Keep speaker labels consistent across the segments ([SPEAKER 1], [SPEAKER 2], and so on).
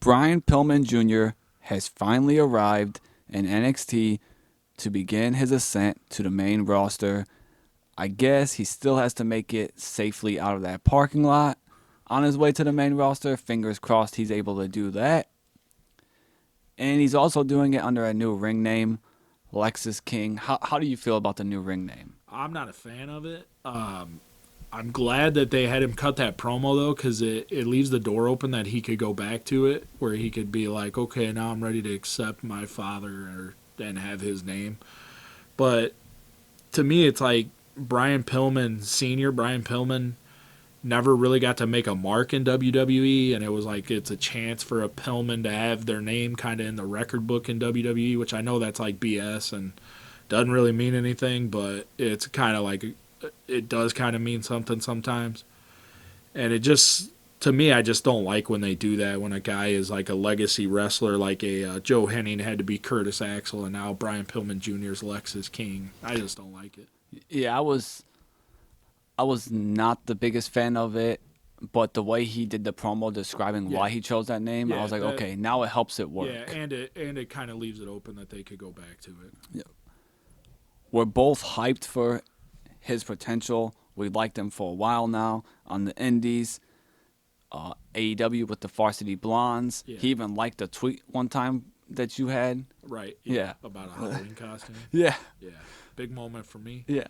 [SPEAKER 1] Brian Pillman Jr. has finally arrived in NXT to begin his ascent to the main roster. I guess he still has to make it safely out of that parking lot on his way to the main roster. Fingers crossed he's able to do that. And he's also doing it under a new ring name, Lexis King. How do you feel about the new ring name?
[SPEAKER 2] I'm not a fan of it. I'm glad that they had him cut that promo, though, because it leaves the door open that he could go back to it, where he could be like, okay, now I'm ready to accept my father and have his name. But to me, it's like Brian Pillman Sr., Brian Pillman, never really got to make a mark in WWE, and it was like it's a chance for a Pillman to have their name kind of in the record book in WWE, which I know that's like BS and doesn't really mean anything, but it's kind of like it does kind of mean something sometimes. And it just, to me, I just don't like when they do that, when a guy is like a legacy wrestler, like a Joe Henning had to be Curtis Axel, and now Brian Pillman Jr. is Lexis King. I just don't like it.
[SPEAKER 1] Yeah, I was not the biggest fan of it, but the way he did the promo describing
[SPEAKER 2] Yeah,
[SPEAKER 1] why he chose that name, I
[SPEAKER 2] yeah,
[SPEAKER 1] was like,
[SPEAKER 2] that,
[SPEAKER 1] okay, now it helps it
[SPEAKER 2] yeah,
[SPEAKER 1] work.
[SPEAKER 2] and it kind of leaves it open that they could go back to it.
[SPEAKER 1] Yeah. We're both hyped for his potential. We liked him for a while now on the Indies, AEW with the Varsity Blondes.
[SPEAKER 2] Yeah,
[SPEAKER 1] He even liked a tweet one time that you had.
[SPEAKER 2] right. Yeah,
[SPEAKER 1] Yeah.
[SPEAKER 2] about a Halloween costume.
[SPEAKER 1] Yeah.
[SPEAKER 2] Yeah, big moment for me.
[SPEAKER 1] Yeah.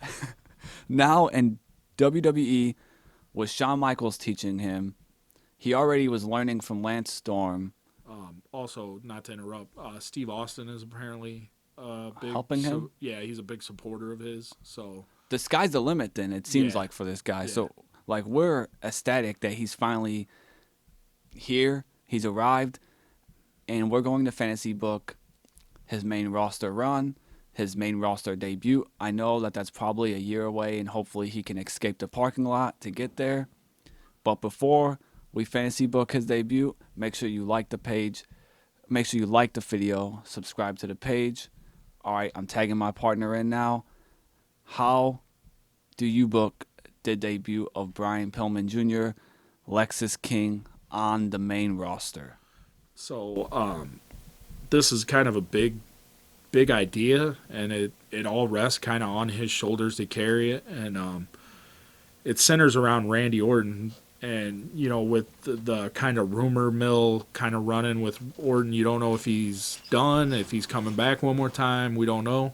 [SPEAKER 1] Now in WWE, with Shawn Michaels teaching him, he already was learning from Lance Storm,
[SPEAKER 2] Also, not to interrupt, Steve Austin is apparently big.
[SPEAKER 1] helping him.
[SPEAKER 2] So yeah, he's a big supporter of his. So
[SPEAKER 1] The sky's the limit then, it seems
[SPEAKER 2] yeah,
[SPEAKER 1] like, for this guy.
[SPEAKER 2] yeah.
[SPEAKER 1] So like we're ecstatic that he's finally here, he's arrived, and we're going to fantasy book his main roster run, his main roster debut. I know that that's probably a year away, and hopefully he can escape the parking lot to get there. But before we fantasy book his debut, make sure you like the page, make sure you like the video, subscribe to the page. All right, I'm tagging my partner in now. How do you book the debut of Brian Pillman Jr., Lexis King on the main roster?
[SPEAKER 2] So this is kind of a big idea, and it all rests kind of on his shoulders to carry it, and it centers around Randy Orton. And with the kind of rumor mill kind of running with Orton, you don't know if he's done, if he's coming back one more time. We don't know.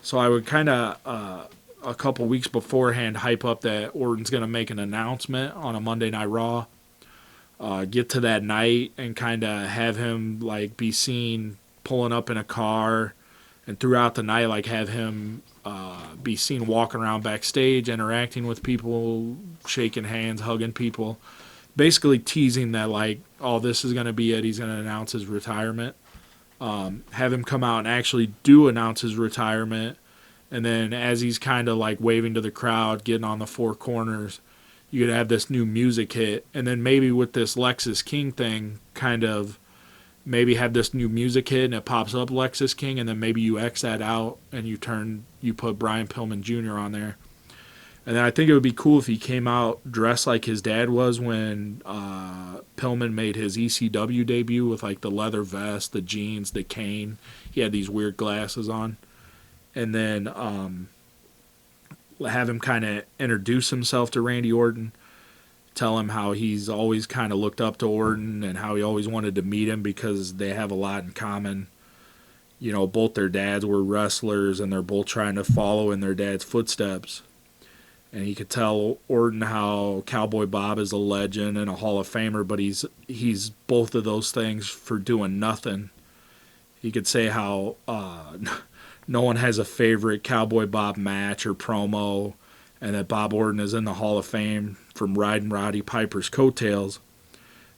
[SPEAKER 2] So I would kind of a couple weeks beforehand hype up that Orton's going to make an announcement on a Monday Night Raw. Get to that night and kind of have him like be seen pulling up in a car, and throughout the night like have him be seen walking around backstage, interacting with people, shaking hands, hugging people, basically teasing that like, oh, this is going to be it. He's going to announce his retirement. Have him come out and actually do announce his retirement, and then as he's kind of like waving to the crowd, getting on the four corners, you could have this new music hit, and then maybe with this Lexis King thing, kind of maybe have this new music hit and it pops up Lexis King, and then maybe you X that out and you put Brian Pillman Jr. on there. And then I think it would be cool if he came out dressed like his dad was when Pillman made his ECW debut, with like the leather vest, the jeans, the cane. He had these weird glasses on. And then have him kind of introduce himself to Randy Orton, tell him how he's always kind of looked up to Orton and how he always wanted to meet him because they have a lot in common. Both their dads were wrestlers and they're both trying to follow in their dad's footsteps. And he could tell Orton how Cowboy Bob is a legend and a Hall of Famer, but he's both of those things for doing nothing. He could say how no one has a favorite Cowboy Bob match or promo, and that Bob Orton is in the Hall of Fame from riding Roddy Piper's coattails,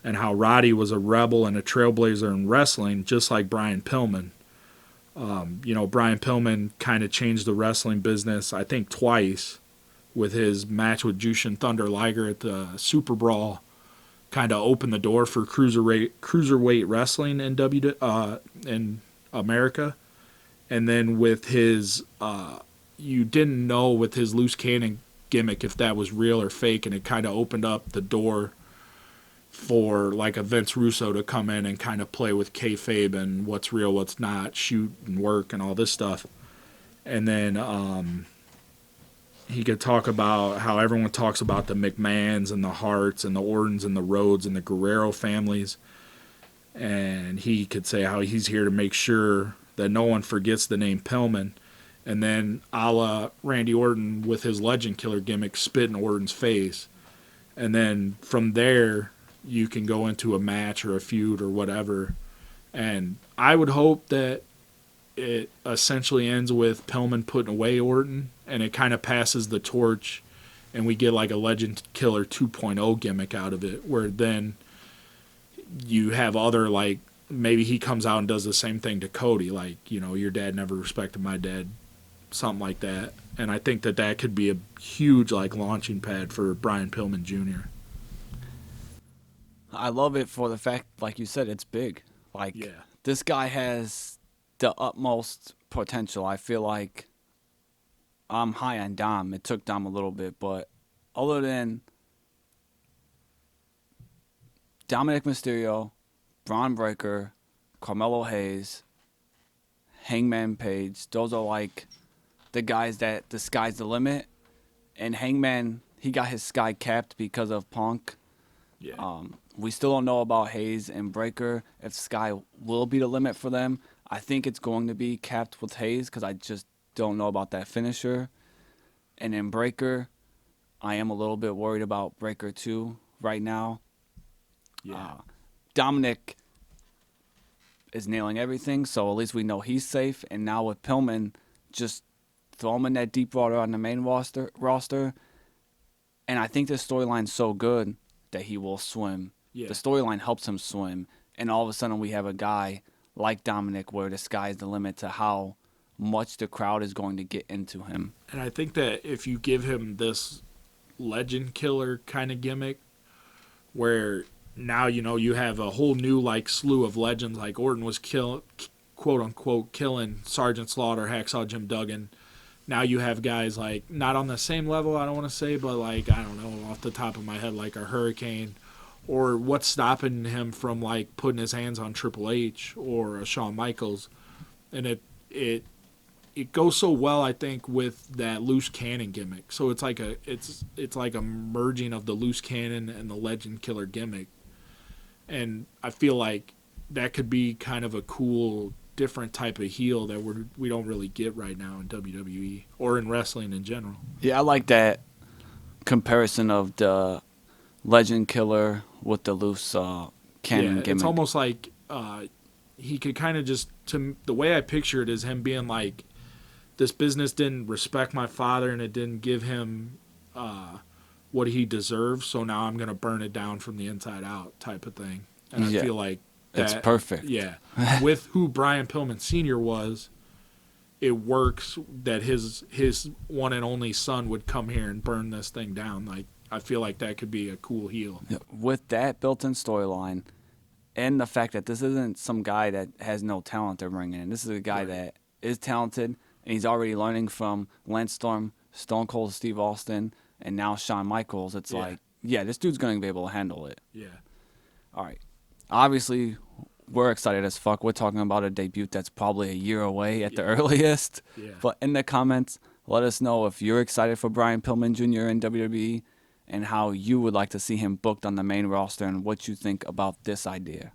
[SPEAKER 2] and how Roddy was a rebel and a trailblazer in wrestling, just like Brian Pillman. Brian Pillman kind of changed the wrestling business, I think, twice, with his match with Jushin Thunder Liger at the Super Brawl. Kind of opened the door for cruiserweight wrestling in America. And then with his, you didn't know with his loose cannon gimmick if that was real or fake, and it kind of opened up the door for like a Vince Russo to come in and kind of play with kayfabe and what's real, what's not, shoot and work and all this stuff. And then he could talk about how everyone talks about the McMahons and the Harts and the Ortons and the Rhodes and the Guerrero families. And he could say how he's here to make sure that no one forgets the name Pillman. And then a la Randy Orton with his legend killer gimmick, spit in Orton's face. And then from there, you can go into a match or a feud or whatever. And I would hope that it essentially ends with Pillman putting away Orton, and it kind of passes the torch, and we get like a Legend Killer 2.0 gimmick out of it, where then you have other, like, maybe he comes out and does the same thing to Cody, like, you know, your dad never respected my dad, something like that. And I think that that could be a huge, like, launching pad for Brian Pillman Jr.
[SPEAKER 1] I love it for the fact, like you said, it's big. Like,
[SPEAKER 2] Yeah.
[SPEAKER 1] this guy has the utmost potential. I feel like I'm high on Dom. It took Dom a little bit, but other than Dominic Mysterio, Braun Breaker, Carmelo Hayes, Hangman Page, those are like the guys that the sky's the limit. And Hangman, he got his sky capped because of Punk.
[SPEAKER 2] Yeah.
[SPEAKER 1] We still don't know about Hayes and Breaker, if sky will be the limit for them. I think it's going to be capped with Hayes because I just don't know about that finisher. And in Breaker, I am a little bit worried about Breaker 2 right now.
[SPEAKER 2] Yeah.
[SPEAKER 1] Dominic is nailing everything, so at least we know he's safe. And now with Pillman, just throw him in that deep water on the main roster. And I think this storyline's so good that he will swim.
[SPEAKER 2] Yeah.
[SPEAKER 1] The storyline helps him swim. And all of a sudden we have a guy like Dominic where the sky's the limit to how much the crowd is going to get into him.
[SPEAKER 2] And I think that if you give him this legend killer kind of gimmick, where now, you know, you have a whole new like slew of legends, like Orton was quote unquote killing Sergeant Slaughter, Hacksaw Jim Duggan. Now you have guys like not on the same level, I don't want to say, but like, I don't know, off the top of my head, like a Hurricane, or what's stopping him from like putting his hands on Triple H or a Shawn Michaels. And it goes so well, I think, with that loose cannon gimmick. So it's like a merging of the loose cannon and the legend killer gimmick. And I feel like that could be kind of a cool, different type of heel that we don't really get right now in WWE or in wrestling in general.
[SPEAKER 1] Yeah, I like that comparison of the legend killer with the loose cannon gimmick.
[SPEAKER 2] It's almost like he could kind of just, the way I picture it is him being like, this business didn't respect my father and it didn't give him what he deserves, so now I'm going to burn it down from the inside out type of thing. And I feel like
[SPEAKER 1] it's perfect.
[SPEAKER 2] Yeah. With who Brian Pillman Sr. was, it works that his one and only son would come here and burn this thing down. Like, I feel like that could be a cool heel.
[SPEAKER 1] With that built-in storyline and the fact that this isn't some guy that has no talent they're bringing in. This is a guy that is talented, and he's already learning from Lance Storm, Stone Cold Steve Austin, and now Shawn Michaels. It's like, this dude's going to be able to handle it.
[SPEAKER 2] Yeah.
[SPEAKER 1] All right. Obviously, we're excited as fuck. We're talking about a debut that's probably a year away at the earliest.
[SPEAKER 2] Yeah.
[SPEAKER 1] But in the comments, let us know if you're excited for Brian Pillman Jr. in WWE and how you would like to see him booked on the main roster and what you think about this idea.